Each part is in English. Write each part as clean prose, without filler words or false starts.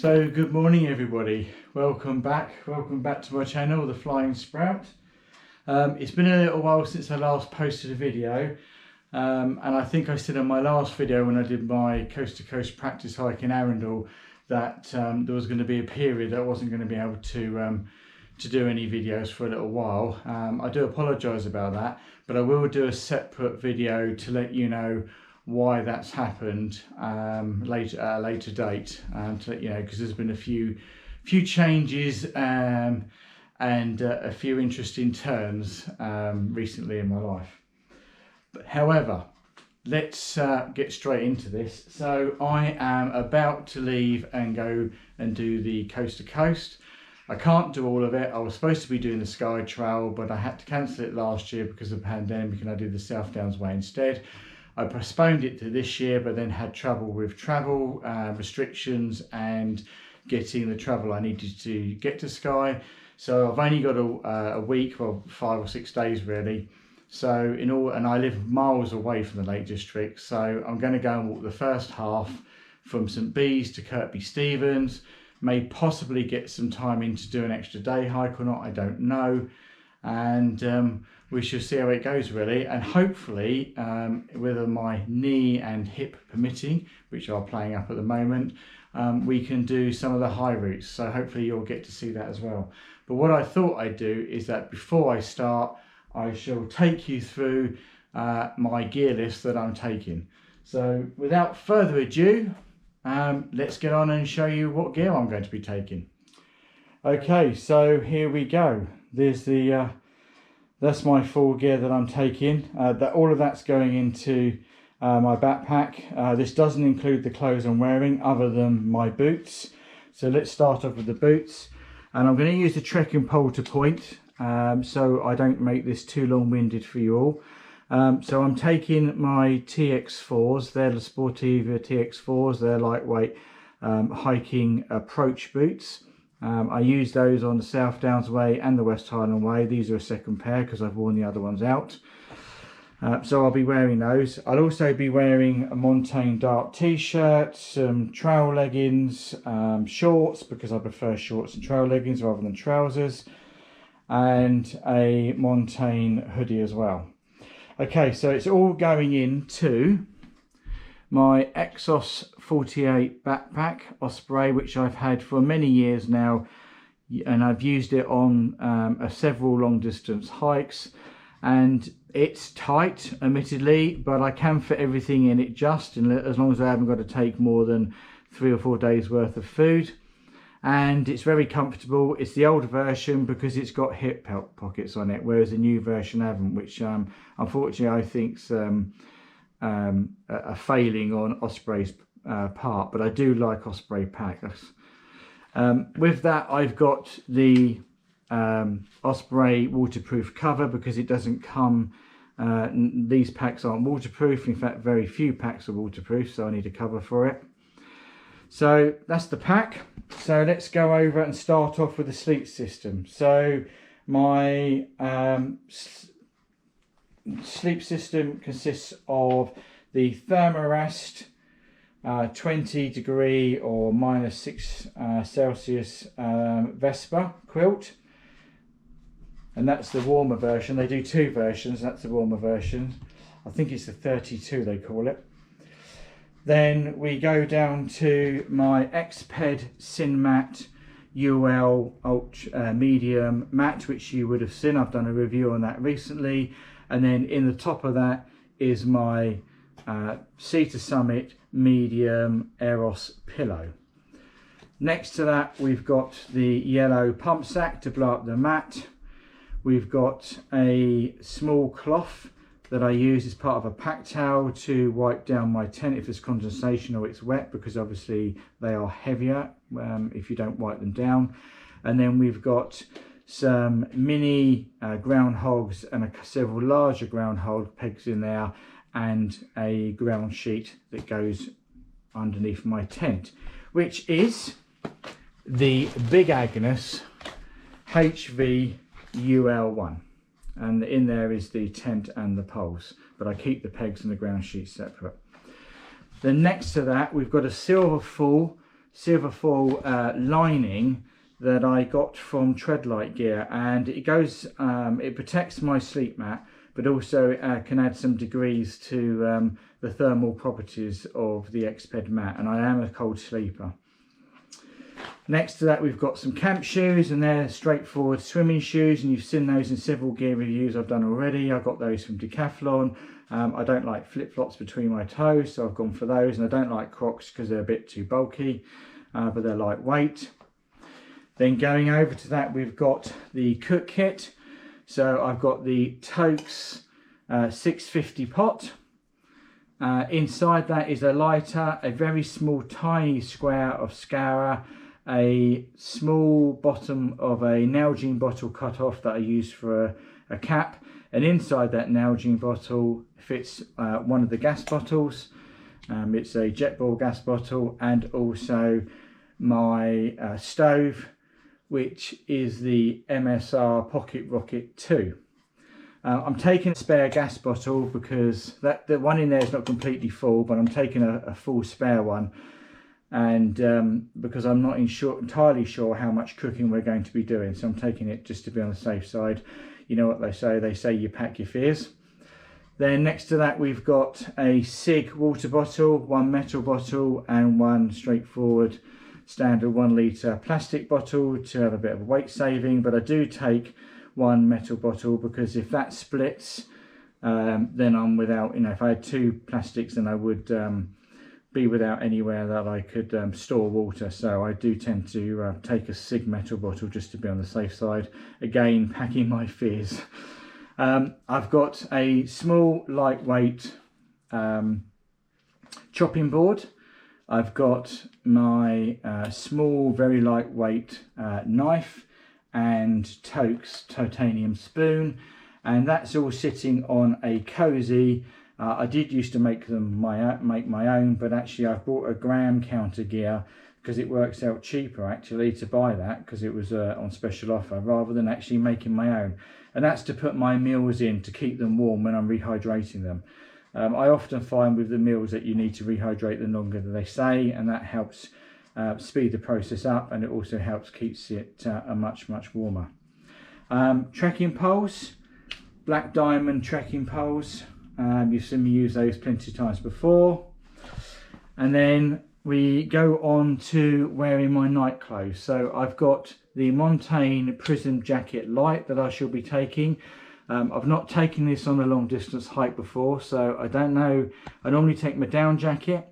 So good morning everybody, welcome back to my channel, The Flying Sprout. It's been a little while since I last posted a video, and I think I said in my last video when I did my coast to coast practice hike in Arundel that there was going to be a period that I wasn't going to be able to do any videos for a little while. I do apologise about that, but I will do a separate video to let you know why that's happened at a later date, to let you know, because there's been a few changes and a few interesting turns recently in my life. But however, let's get straight into this. So I am about to leave and go and do the coast to coast. I can't do all of it. I was supposed to be doing the Sky Trail, but I had to cancel it last year because of the pandemic, and I did the South Downs Way instead. I postponed it to this year, but then had trouble with travel restrictions and getting the travel I needed to get to Skye. So I've only got a week, well 5 or 6 days really. So and I live miles away from the Lake District, so I'm going to go and walk the first half from St Bees to Kirkby Stephen. May possibly get some time in to do an extra day hike or not, I don't know. And we shall see how it goes really, and hopefully whether my knee and hip permitting, which are playing up at the moment, we can do some of the high routes, so hopefully you'll get to see that as well. But what I thought I'd do is that before I start, I shall take you through my gear list that I'm taking. So without further ado, let's get on and show you what gear I'm going to be taking. Okay, so here we go. There's the that's my full gear that I'm taking. All of that's going into my backpack. This doesn't include the clothes I'm wearing other than my boots. So let's start off with the boots. And I'm going to use the trekking pole to point, so I don't make this too long-winded for you all. So I'm taking my TX4s. They're the Sportiva TX4s. They're lightweight hiking approach boots. I use those on the South Downs Way and the West Highland Way. These are a second pair because I've worn the other ones out. So I'll be wearing those. I'll also be wearing a Montane dark t-shirt, some trail leggings, shorts because I prefer shorts and trail leggings rather than trousers, and a Montane hoodie as well. Okay, so it's all going into my Exos 48 backpack Osprey, which I've had for many years now, and I've used it on several long distance hikes, and it's tight admittedly, but I can fit everything in it just as long as I haven't got to take more than 3 or 4 days worth of food. And it's very comfortable. It's the older version because it's got hip pockets on it, whereas the new version haven't, which unfortunately I think's a failing on Osprey's part, but I do like Osprey packs. With that, I've got the Osprey waterproof cover because it doesn't come, these packs aren't waterproof. In fact, very few packs are waterproof, so I need a cover for it. So that's the pack. So let's go over and start off with the sleep system. So my sleep system consists of the Thermarest 20 degree or -6 Celsius Vespa quilt, and that's the warmer version. They do 2 versions. That's the warmer version. I think it's the 32 they call it. Then we go down to my Xped Sinmat UL Ultra medium mat, which you would have seen. I've done a review on that recently. And then in the top of that is my Sea to Summit medium Eros pillow. Next to that, we've got the yellow pump sack to blow up the mat. We've got a small cloth that I use as part of a pack towel to wipe down my tent if there's condensation or it's wet, because obviously they are heavier if you don't wipe them down. And then we've got some mini groundhogs and several larger groundhog pegs in there, and a ground sheet that goes underneath my tent, which is the Big Agnes HV UL1. And in there is the tent and the poles, but I keep the pegs and the ground sheet separate. Then next to that, we've got a silver full silver foil lining that I got from Treadlight Gear, and it goes, it protects my sleep mat, but also can add some degrees to the thermal properties of the Exped mat, and I am a cold sleeper. Next to that, we've got some camp shoes, and they're straightforward swimming shoes, and you've seen those in several gear reviews I've done already. I got those from Decathlon. I don't like flip-flops between my toes, so I've gone for those, and I don't like Crocs because they're a bit too bulky, but they're lightweight. Then going over to that, we've got the cook kit. So I've got the Tokes 650 pot. Inside that is a lighter, a very small tiny square of scourer, a small bottom of a Nalgene bottle cut off that I use for a cap, and inside that Nalgene bottle fits one of the gas bottles. It's a Jetboil gas bottle, and also my stove, which is the MSR Pocket Rocket 2. I'm taking a spare gas bottle because the one in there is not completely full, but I'm taking a full spare one, and because I'm not entirely sure how much cooking we're going to be doing, so I'm taking it just to be on the safe side. You know what they say you pack your fears. Then next to that, we've got a SIG water bottle, one metal bottle, and one straightforward standard 1 litre plastic bottle to have a bit of weight saving. But I do take one metal bottle because if that splits, then I'm without, if I had 2 plastics, then I would be without anywhere that I could store water. So I do tend to take a SIG metal bottle just to be on the safe side. Again, packing my fears. I've got a small lightweight chopping board. I've got my small, very lightweight knife and Tokes titanium spoon, and that's all sitting on a cozy. I did used to make my own, but actually I've bought a gram counter gear because it works out cheaper actually to buy that, because it was on special offer, rather than actually making my own. And that's to put my meals in to keep them warm when I'm rehydrating them. I often find with the meals that you need to rehydrate them longer than they say, and that helps speed the process up, and it also helps keeps it much warmer. Trekking poles, Black Diamond trekking poles. You've seen me use those plenty of times before. And then we go on to wearing my night clothes. So I've got the Montane Prism Jacket Light that I shall be taking. I've not taken this on a long distance hike before, so I don't know. I normally take my down jacket.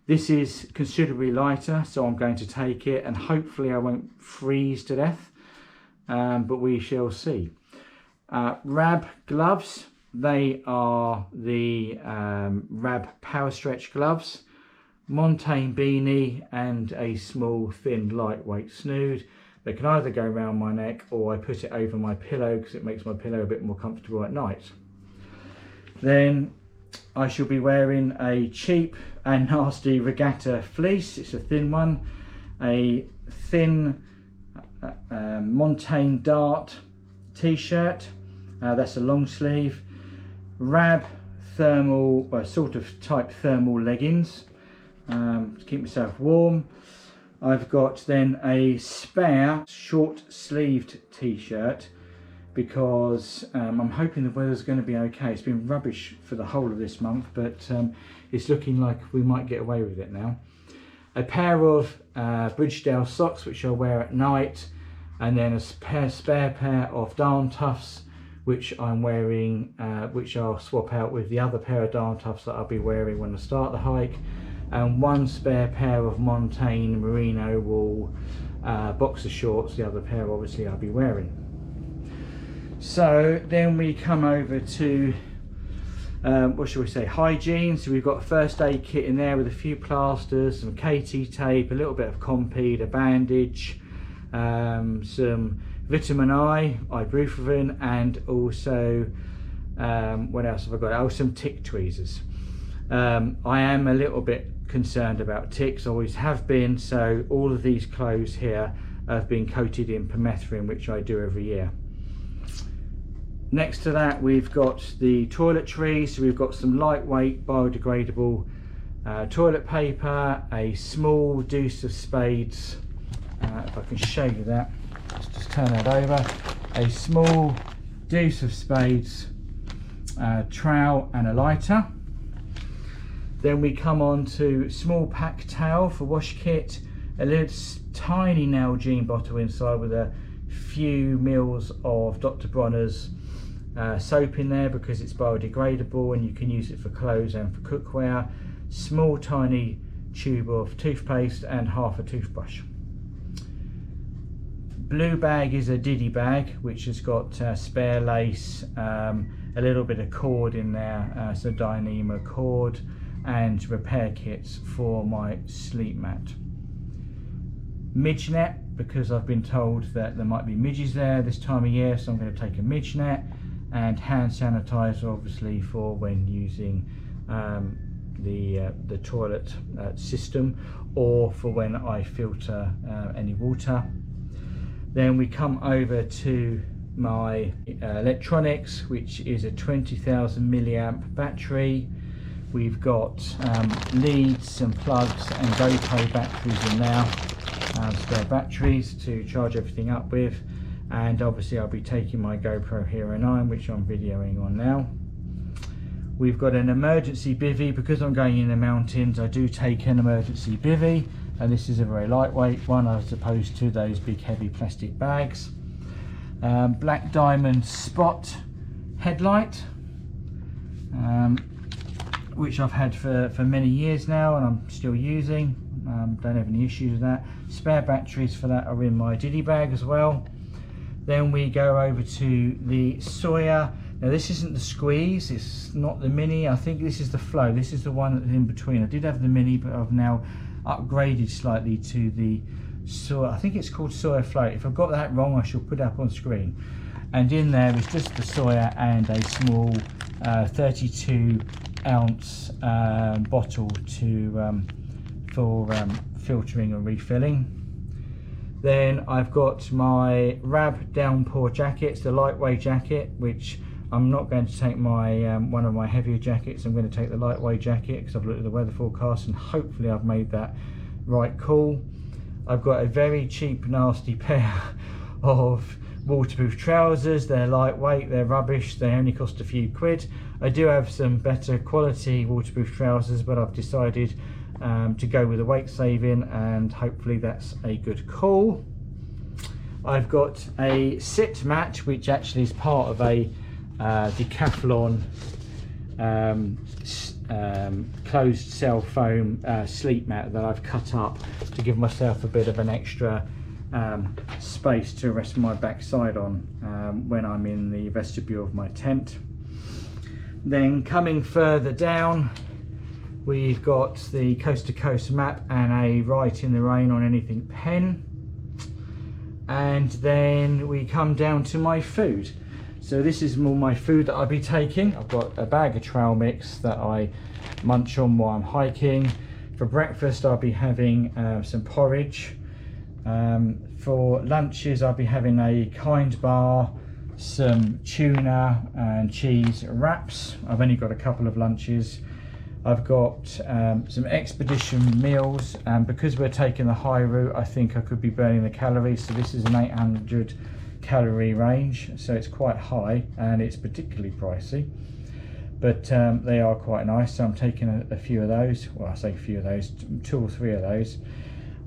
This is considerably lighter, so I'm going to take it, and hopefully I won't freeze to death, but we shall see. Rab gloves, they are the Rab Power Stretch gloves. Montane beanie and a small thin lightweight snood. They can either go around my neck or I put it over my pillow because it makes my pillow a bit more comfortable at night. Then I shall be wearing a cheap and nasty regatta fleece. It's a thin one. A thin Montane Dart t-shirt. That's a long sleeve. Rab thermal, sort of type thermal leggings to keep myself warm. I've got then a spare short sleeved t-shirt because I'm hoping the weather's going to be okay. It's been rubbish for the whole of this month, but it's looking like we might get away with it now. A pair of Bridgedale socks which I'll wear at night, and then a spare pair of Darn Toughs which I'm wearing, which I'll swap out with the other pair of Darn Toughs that I'll be wearing when I start the hike, and one spare pair of Montane merino wool boxer shorts. The other pair obviously I'll be wearing. So then we come over to what shall we say, hygiene. So we've got a first aid kit in there with a few plasters, some KT tape, a little bit of Compeed, a bandage, some vitamin I, ibuprofen, and also what else have I got? Oh, some tick tweezers. I am a little bit concerned about ticks, always have been, so all of these clothes here have been coated in permethrin, which I do every year. Next to that we've got the toiletries. So we've got some lightweight biodegradable toilet paper, a small deuce of spades, if I can show you that, let's just turn that over, a small deuce of spades, trowel and a lighter. Then we come on to small pack towel for wash kit, a little tiny Nalgene bottle inside with a few mils of Dr. Bronner's soap in there because it's biodegradable and you can use it for clothes and for cookware. Small tiny tube of toothpaste and half a toothbrush. Blue bag is a Diddy bag which has got spare lace, a little bit of cord in there, so Dyneema cord, and repair kits for my sleep mat. Midge net, because I've been told that there might be midges there this time of year, so I'm going to take a midge net, and hand sanitizer obviously for when using the toilet system, or for when I filter any water. Then we come over to my electronics, which is a 20,000 milliamp battery. We've got leads, some plugs and GoPro batteries in there, spare batteries to charge everything up with, and obviously I'll be taking my GoPro Hero 9, which I'm videoing on now. We've got an emergency bivvy. Because I'm going in the mountains, I do take an emergency bivvy, and this is a very lightweight one as opposed to those big heavy plastic bags. Black diamond spot headlight, which I've had for many years now and I'm still using. Don't have any issues with that. Spare batteries for that are in my Diddy bag as well. Then we go over to the Sawyer. Now this isn't the squeeze, it's not the mini, I think this is the flow. This is the one that's in between. I did have the mini, but I've now upgraded slightly to the Sawyer. I think it's called Sawyer Float. If I've got that wrong, I shall put it up on screen. And in there is just the Sawyer and a small 32 ounce bottle for filtering and refilling. Then I've got my Rab downpour jackets, the lightweight jacket, which I'm not going to take my one of my heavier jackets. I'm going to take the lightweight jacket because I've looked at the weather forecast and hopefully I've made that right call. I've got a very cheap nasty pair of waterproof trousers. They're lightweight, they're rubbish, they only cost a few quid. I do have some better quality waterproof trousers, but I've decided to go with a weight saving, and hopefully that's a good call. I've got a sit mat, which actually is part of a Decathlon closed cell foam sleep mat that I've cut up to give myself a bit of an extra space to rest my backside on when I'm in the vestibule of my tent. Then coming further down, we've got the coast to coast map and a Write in the Rain on Anything pen. And then we come down to my food. So this is more my food that I'll be taking. I've got a bag of trail mix that I munch on while I'm hiking. For breakfast I'll be having some porridge. For lunches I'll be having a Kind bar, some tuna and cheese wraps. I've only got a couple of lunches. I've got some expedition meals, and because we're taking the high route, I think I could be burning the calories. So this is an 800 calorie range, so it's quite high and it's particularly pricey, but they are quite nice. So I'm taking a few of those. Well, I say a few of those, 2 or 3 of those.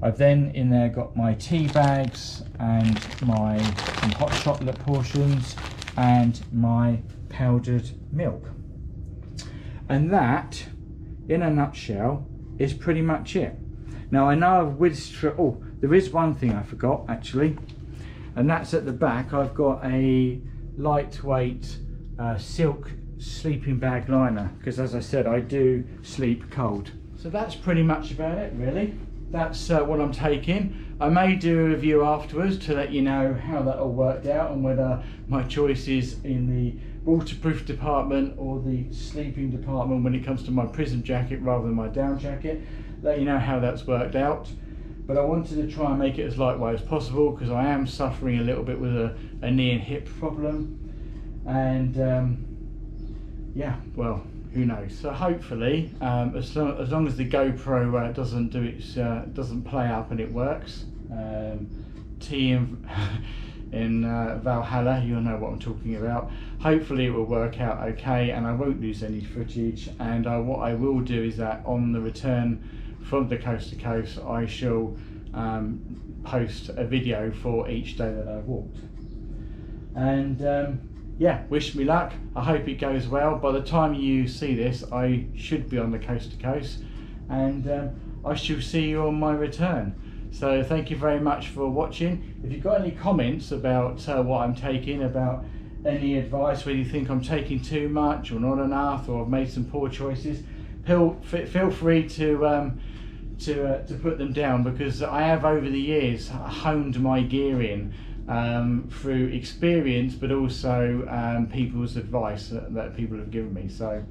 I've then in there got my tea bags and some hot chocolate portions and my powdered milk. And that, in a nutshell, is pretty much it. Now I know I've whizzed through, oh, there is one thing I forgot actually, and that's at the back. I've got a lightweight silk sleeping bag liner, because as I said, I do sleep cold. So that's pretty much about it really. That's what I'm taking. I may do a review afterwards to let you know how that all worked out and whether my choice is in the waterproof department or the sleeping department when it comes to my prism jacket rather than my down jacket. Let you know how that's worked out. But I wanted to try and make it as lightweight as possible because I am suffering a little bit with a knee and hip problem. And yeah, well, who knows. So hopefully, as long as the GoPro doesn't play up and it works, T in Valhalla, you'll know what I'm talking about. Hopefully it will work out okay and I won't lose any footage. And what I will do is that on the return from the coast to coast, I shall post a video for each day that I've walked. And yeah, wish me luck. I hope it goes well. By the time you see this, I should be on the coast to coast, and I shall see you on my return. So thank you very much for watching. If you've got any comments about what I'm taking, about any advice, whether you think I'm taking too much or not enough, or I've made some poor choices, feel free to put them down, because I have over the years honed my gearing through experience, but also people's advice that people have given me. So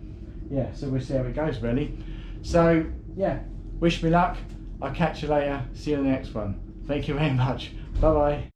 yeah, so we'll see how it goes really. So yeah, wish me luck. I'll catch you later. See you in the next one. Thank you very much. Bye bye.